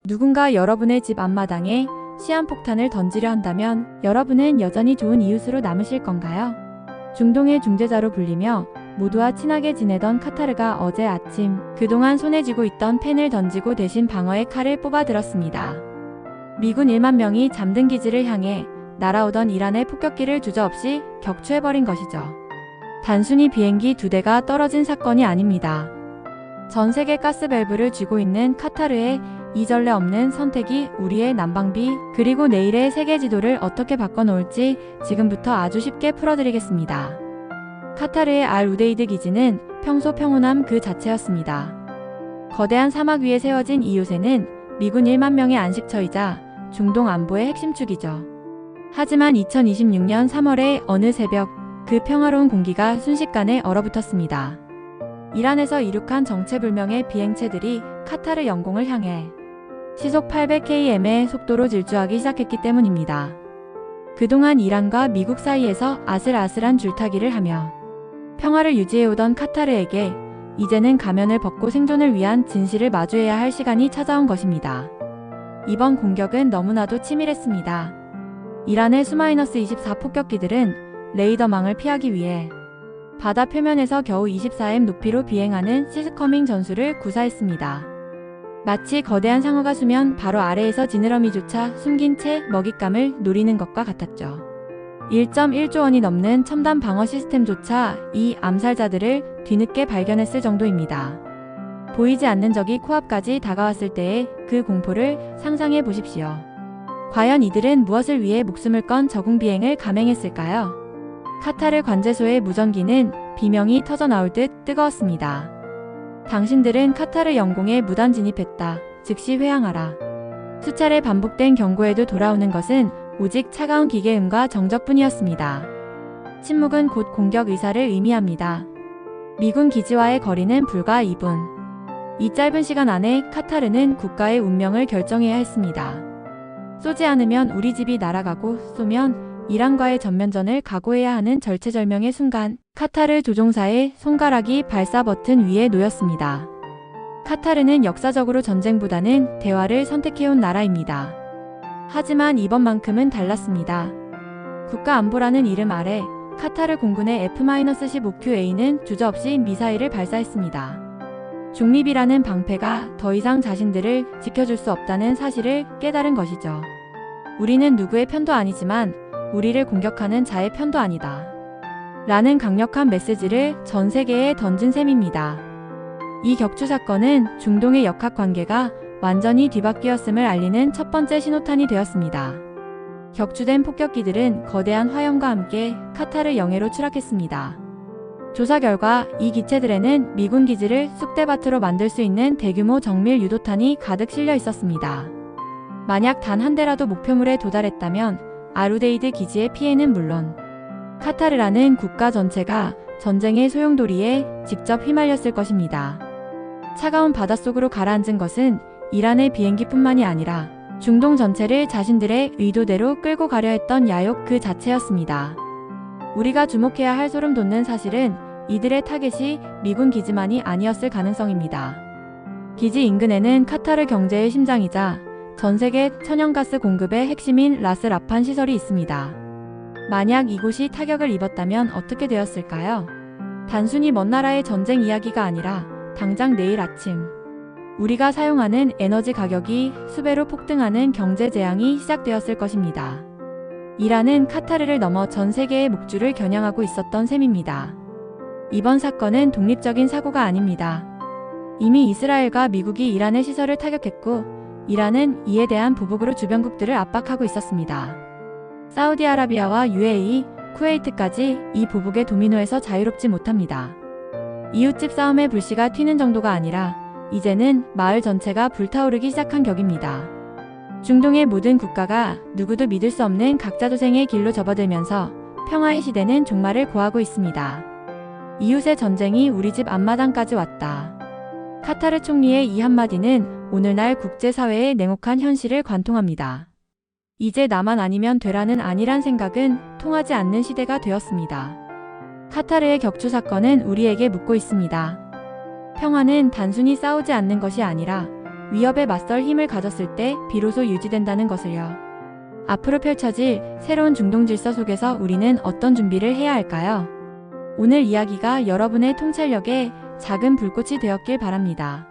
누군가 여러분의 집 앞마당에 시한폭탄을 던지려 한다면 여러분은 여전히 좋은 이웃으로 남으실 건가요? 중동의 중재자로 불리며 모두와 친하게 지내던 카타르가 어제 아침 그동안 손에 쥐고 있던 펜을 던지고 대신 방어의 칼을 뽑아들었습니다. 미군 1만 명이 잠든 기지를 향해 날아오던 이란의 폭격기를 주저없이 격추해버린 것이죠. 단순히 비행기 2대가 떨어진 사건이 아닙니다. 전 세계 가스밸브를 쥐고 있는 카타르의 이전례 없는 선택이 우리의 난방비 그리고 내일의 세계 지도를 어떻게 바꿔놓을지 지금부터 아주 쉽게 풀어드리겠습니다. 카타르의 알 우데이드 기지는 평소 평온함 그 자체였습니다. 거대한 사막 위에 세워진 이 요새는 미군 1만 명의 안식처이자 중동 안보의 핵심축이죠. 하지만 2026년 3월의 어느 새벽 그 평화로운 공기가 순식간에 얼어붙었습니다. 이란에서 이륙한 정체불명의 비행체들이 카타르 영공을 향해 시속 800km의 속도로 질주하기 시작했기 때문입니다. 그동안 이란과 미국 사이에서 아슬아슬한 줄타기를 하며 평화를 유지해오던 카타르에게 이제는 가면을 벗고 생존을 위한 진실을 마주해야 할 시간이 찾아온 것입니다. 이번 공격은 너무나도 치밀했습니다. 이란의 수-24 폭격기들은 레이더망을 피하기 위해 바다 표면에서 겨우 24m 높이로 비행하는 시스커밍 전술을 구사했습니다. 마치 거대한 상어가 수면 바로 아래에서 지느러미조차 숨긴 채 먹잇감을 노리는 것과 같았죠. 1.1조 원이 넘는 첨단 방어 시스템조차 이 암살자들을 뒤늦게 발견했을 정도입니다. 보이지 않는 적이 코앞까지 다가왔을 때의 그 공포를 상상해 보십시오. 과연 이들은 무엇을 위해 목숨을 건 저공 비행을 감행했을까요? 카타르 관제소의 무전기는 비명이 터져나올 듯 뜨거웠습니다. 당신들은 카타르 영공에 무단 진입했다. 즉시 회항하라. 수차례 반복된 경고에도 돌아오는 것은 오직 차가운 기계음과 정적뿐이었습니다. 침묵은 곧 공격 의사를 의미합니다. 미군 기지와의 거리는 불과 2분. 이 짧은 시간 안에 카타르는 국가의 운명을 결정해야 했습니다. 쏘지 않으면 우리 집이 날아가고 쏘면 이란과의 전면전을 각오해야 하는 절체절명의 순간 카타르 조종사의 손가락이 발사 버튼 위에 놓였습니다. 카타르는 역사적으로 전쟁보다는 대화를 선택해온 나라입니다. 하지만 이번만큼은 달랐습니다. 국가안보라는 이름 아래 카타르 공군의 F-15QA는 주저없이 미사일을 발사했습니다. 중립이라는 방패가 더 이상 자신들을 지켜줄 수 없다는 사실을 깨달은 것이죠. 우리는 누구의 편도 아니지만 우리를 공격하는 자의 편도 아니다. 라는 강력한 메시지를 전 세계에 던진 셈입니다. 이 격추 사건은 중동의 역학관계가 완전히 뒤바뀌었음을 알리는 첫 번째 신호탄이 되었습니다. 격추된 폭격기들은 거대한 화염과 함께 카타르 영해로 추락했습니다. 조사 결과 이 기체들에는 미군 기지를 쑥대밭으로 만들 수 있는 대규모 정밀 유도탄이 가득 실려 있었습니다. 만약 단 한 대라도 목표물에 도달했다면 아루데이드 기지의 피해는 물론 카타르라는 국가 전체가 전쟁의 소용돌이에 직접 휘말렸을 것입니다. 차가운 바닷속으로 가라앉은 것은 이란의 비행기뿐만이 아니라 중동 전체를 자신들의 의도대로 끌고 가려 했던 야욕 그 자체였습니다. 우리가 주목해야 할 소름 돋는 사실은 이들의 타겟이 미군 기지만이 아니었을 가능성입니다. 기지 인근에는 카타르 경제의 심장이자 전 세계 천연가스 공급의 핵심인 라스라판 시설이 있습니다. 만약 이곳이 타격을 입었다면 어떻게 되었을까요? 단순히 먼 나라의 전쟁 이야기가 아니라 당장 내일 아침 우리가 사용하는 에너지 가격이 수배로 폭등하는 경제 재앙이 시작되었을 것입니다. 이란은 카타르를 넘어 전 세계의 목줄을 겨냥하고 있었던 셈입니다. 이번 사건은 독립적인 사고가 아닙니다. 이미 이스라엘과 미국이 이란의 시설을 타격했고 이란은 이에 대한 보복으로 주변국들을 압박하고 있었습니다. 사우디아라비아와 UAE, 쿠웨이트까지 이 보복의 도미노에서 자유롭지 못합니다. 이웃집 싸움의 불씨가 튀는 정도가 아니라 이제는 마을 전체가 불타오르기 시작한 격입니다. 중동의 모든 국가가 누구도 믿을 수 없는 각자도생의 길로 접어들면서 평화의 시대는 종말을 고하고 있습니다. 이웃의 전쟁이 우리 집 앞마당까지 왔다. 카타르 총리의 이 한마디는 오늘날 국제사회의 냉혹한 현실을 관통합니다. 이제 나만 아니면 되라는 아니란 생각은 통하지 않는 시대가 되었습니다. 카타르의 격추 사건은 우리에게 묻고 있습니다. 평화는 단순히 싸우지 않는 것이 아니라 위협에 맞설 힘을 가졌을 때 비로소 유지된다는 것을요. 앞으로 펼쳐질 새로운 중동 질서 속에서 우리는 어떤 준비를 해야 할까요? 오늘 이야기가 여러분의 통찰력에 작은 불꽃이 되었길 바랍니다.